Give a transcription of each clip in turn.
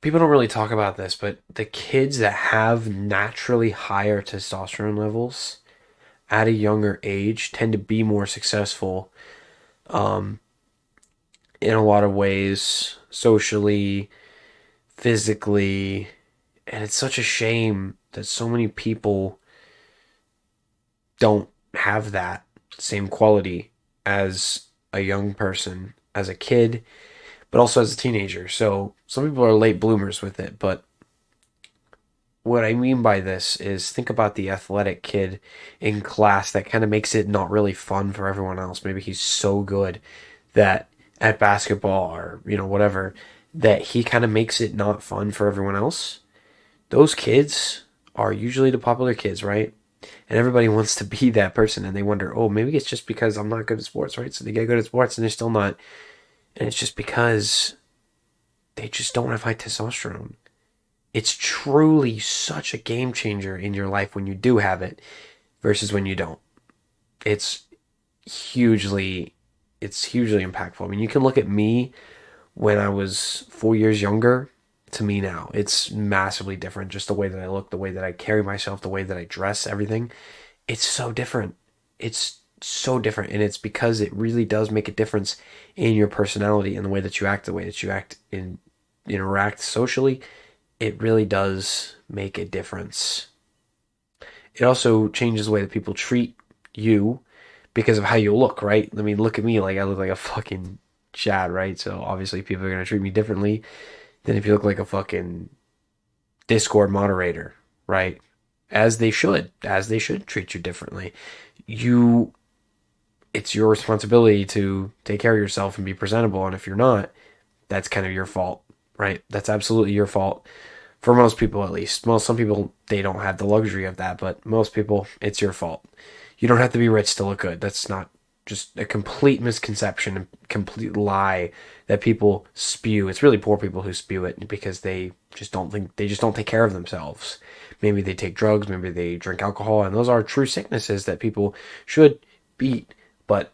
people don't really talk about this, but the kids that have naturally higher testosterone levels at a younger age tend to be more successful in a lot of ways, socially, physically, and it's such a shame that so many people don't have that same quality as a young person, as a kid, but also as a teenager. So some people are late bloomers with it, but what I mean by this is think about the athletic kid in class that kind of makes it not really fun for everyone else. Maybe he's so good that at basketball or, whatever, that he kind of makes it not fun for everyone else. Those kids are usually the popular kids, right? And everybody wants to be that person and they wonder, oh, maybe it's just because I'm not good at sports, right? So they get good at sports and they're still not. And it's just because they just don't have high testosterone. It's truly such a game changer in your life when you do have it versus when you don't. It's hugely it's hugely impactful. I mean, you can look at me when I was 4 years younger to me now. It's massively different, just the way that I look, the way that I carry myself, the way that I dress, everything. It's so different. It's so different, and it's because it really does make a difference in your personality and the way that you act, the way that you act in interact socially. It really does make a difference. It also changes the way that people treat you because of how you look, right? I mean, look at me, like I look like a fucking Chad, right? So obviously people are gonna treat me differently than if you look like a fucking Discord moderator, right? As they should treat you differently. You, it's your responsibility to take care of yourself and be presentable, and if you're not, that's kind of your fault, right? That's absolutely your fault for most people, at least. Some people, they don't have the luxury of that, but most people, it's your fault. You don't have to be rich to look good. That's not, just a complete misconception, a complete lie that people spew. It's really poor people who spew it because they just don't take care of themselves. Maybe they take drugs, maybe they drink alcohol, and those are true sicknesses that people should beat. But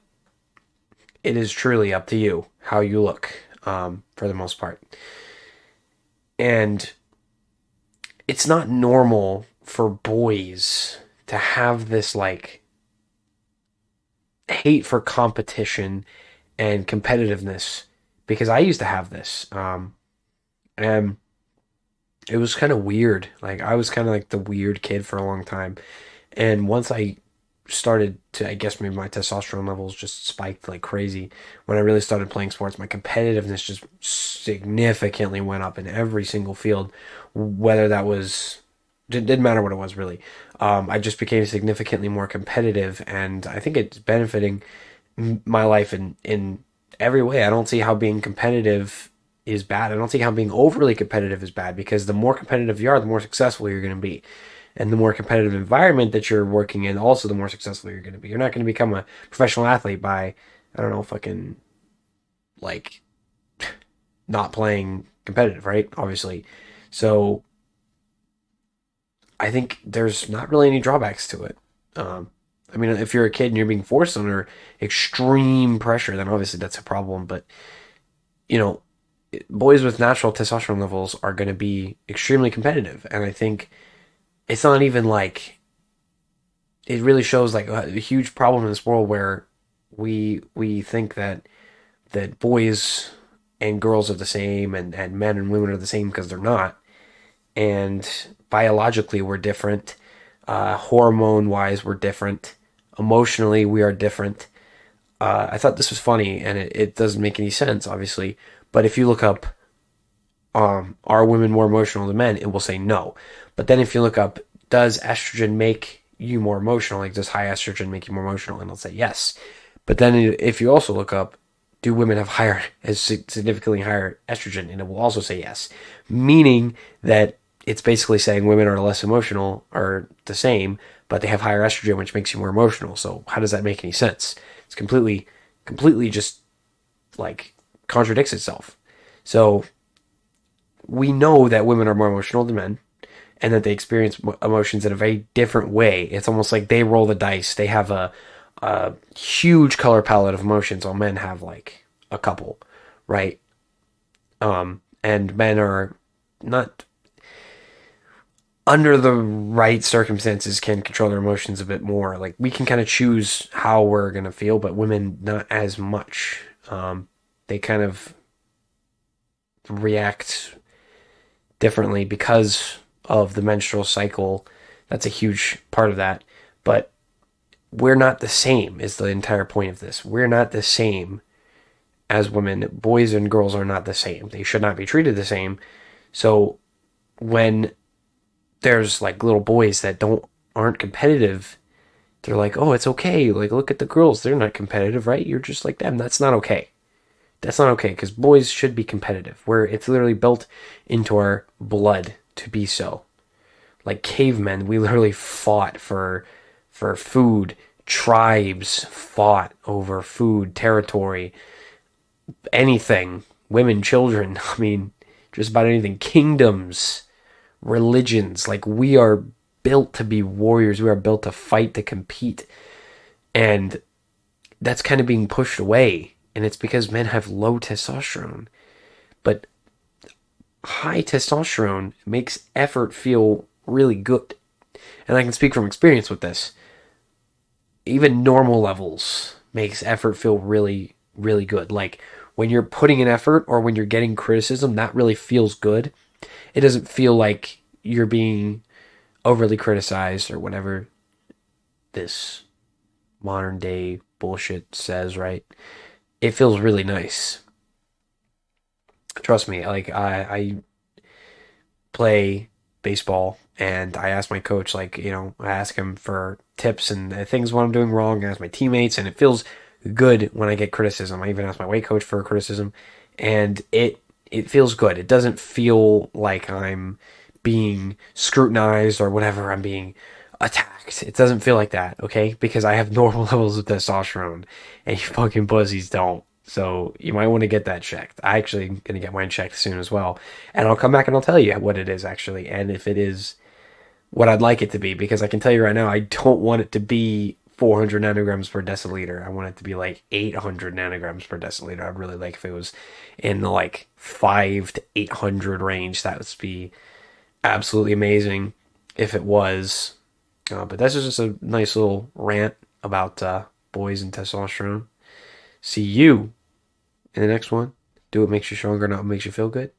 it is truly up to you how you look, for the most part. And it's not normal for boys to have this like hate for competition and competitiveness because I used to have this. And it was kind of weird. Like I was kind of like the weird kid for a long time. And once I started to, I guess maybe my testosterone levels just spiked like crazy. When I really started playing sports, my competitiveness just significantly went up in every single field, whether that was, it didn't matter what it was really. I just became significantly more competitive, and I think it's benefiting my life in every way. I don't see how being competitive is bad. I don't see how being overly competitive is bad because the more competitive you are, the more successful you're going to be. And the more competitive environment that you're working in, also the more successful you're going to be. You're not going to become a professional athlete by, I don't know, fucking like not playing competitive, right? Obviously. So I think there's not really any drawbacks to it. Um, I mean, if you're a kid and you're being forced under extreme pressure, then obviously that's a problem. But you know, boys with natural testosterone levels are going to be extremely competitive, and I think it's not even like it really shows like a huge problem in this world where we think that boys and girls are the same and men and women are the same because they're not, and biologically we're different, hormone wise we're different, emotionally we are different. I thought this was funny, and it doesn't make any sense, obviously. But if you look up, are women more emotional than men? It will say no. But then if you look up, does estrogen make you more emotional? Like, does high estrogen make you more emotional? And it'll say yes. But then if you also look up, do women have significantly higher estrogen? And it will also say yes. Meaning that it's basically saying women are less emotional or the same, but they have higher estrogen, which makes you more emotional. So how does that make any sense? It's completely just like contradicts itself. So we know that women are more emotional than men and that they experience emotions in a very different way. It's almost like they roll the dice. They have a huge color palette of emotions, while men have like a couple, right? And men are not under the right circumstances can control their emotions a bit more. Like we can kind of choose how we're gonna feel, but women not as much. They kind of react differently because of the menstrual cycle. That's a huge part of that. But we're not the same, is the entire point of this. We're not the same as women. Boys and girls are not the same. They should not be treated the same. So when there's like little boys that aren't competitive, they're like, oh, it's okay. Like, look at the girls. They're not competitive, right? You're just like them. That's not okay. That's not okay because boys should be competitive. Where it's literally built into our blood to be so. Like cavemen, we literally fought for food. Tribes fought over food, territory, anything. Women, children. I mean, just about anything. Kingdoms, religions. Like we are built to be warriors. We are built to fight, to compete, and that's kind of being pushed away. And it's because men have low testosterone. But high testosterone makes effort feel really good. And I can speak from experience with this. Even normal levels makes effort feel really, really good. Like when you're putting in effort or when you're getting criticism, that really feels good. It doesn't feel like you're being overly criticized or whatever this modern day bullshit says, right? It feels really nice. Trust me, like I play baseball and I ask my coach, like, I ask him for tips and things what I'm doing wrong. I ask my teammates, and it feels good when I get criticism. I even ask my weight coach for criticism, and it feels good. It doesn't feel like I'm being scrutinized or whatever. I'm being attacked. It doesn't feel like that, okay? Because I have normal levels of testosterone, and you fucking pussies don't. So you might want to get that checked. I actually am gonna get mine checked soon as well, and I'll come back and I'll tell you what it is actually, and if it is what I'd like it to be, because I can tell you right now, I don't want it to be 400 nanograms per deciliter. I want it to be like 800 nanograms per deciliter. I'd really like if it was in the like 5 to 800 range. That would be absolutely amazing if it was. But that's just a nice little rant about boys and testosterone. See you in the next one. Do what makes you stronger, not what makes you feel good.